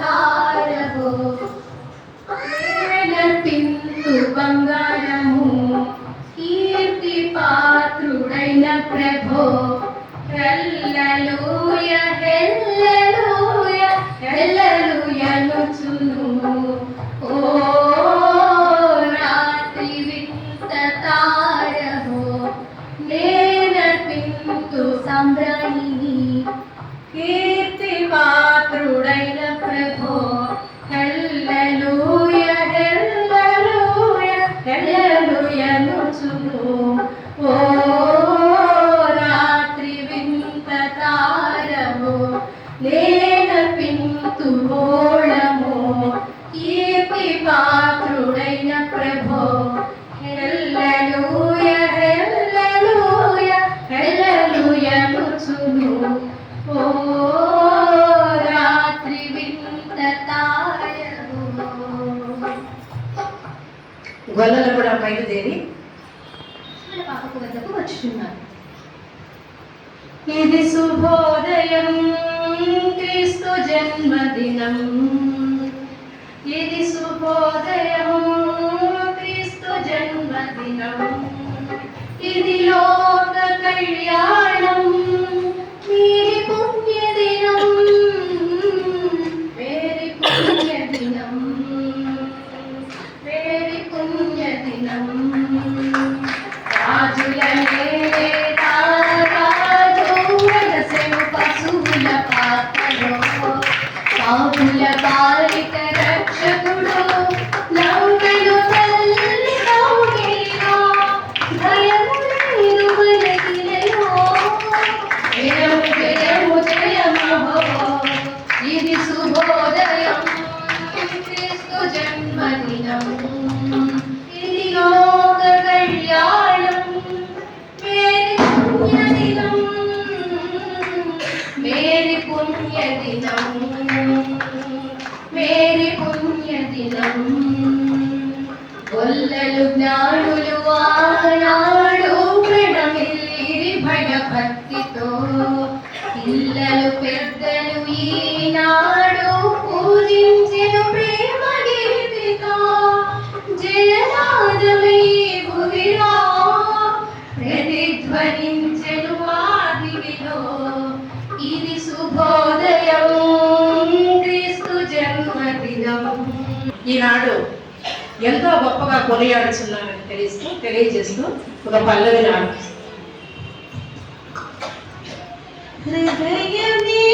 తారవో నర్పింతు బంగారము కీర్తి పాత్రుడైన ప్రభో హల్లెలూయ హల్లెలూయ హల్లెలూయ నుచును ఓ రాత్రి వింత తారవో నేనర్పింతు సంబ్రాణిని కీర్తి పాత్రుడైన ప్రభో హల్లెలూయ హల్లెలూయ హల్లెలూయ నుచును ఓ రాత్రి వింత తారవో నేనర్పింతు ఓళము కీర్తి పాత్రుడైన ప్రభో హల్లెలూయ హల్లెలూయ హల్లెలూయ నుచును ఓ రాత్రి వింత తారవో. గొల్లలు కూడా బయలుదేరి పాపకు వద్దకు వచ్చుతున్నారు. ఇది శుభోదయం క్రీస్తు జన్మదినం, ఇది శుభోదయం క్రీస్తు జన్మదినం, ఇది లోక కళ్యాణం మేరీ పుణ్యదినం, మేరీ పుణ్యదినం, మేరీ పుణ్యదినం. రాజుల నేత రాజు వెలసెను పశువుల పాకలో, పాపుల బాలిక రక్షకుడు నవ్వెను తల్లి కౌగిలిలో, భయము లేదు వెలకిలలో, జయము జయము జయమహో. ఇది శుభోదయం క్రీస్తు జన్మదినం, ఇది లోక కళ్యాణం మేరీ పుణ్యదినం, మేరీ పుణ్యదినం, మేరీ పుణ్యదినం. గొల్లలు జ్ఞానులు ఆనాడు ప్రణమిల్లిరి భయభక్తితో, పిల్లలు పెద్దలు ఈనాడు పూజించెను ప్రేమ గీతితో, జయనాదమే భువిలో ప్రతిధ్వనించెను ఆదివిలో. ఇది శుభోదయం క్రీస్తు జన్మదినం. ఈనాడు ఎంతో గొప్పగా కొనియాడుచున్నారని తెలియజేస్తూ ఒక పల్లవిని ఆడుతుంది. హృదయమే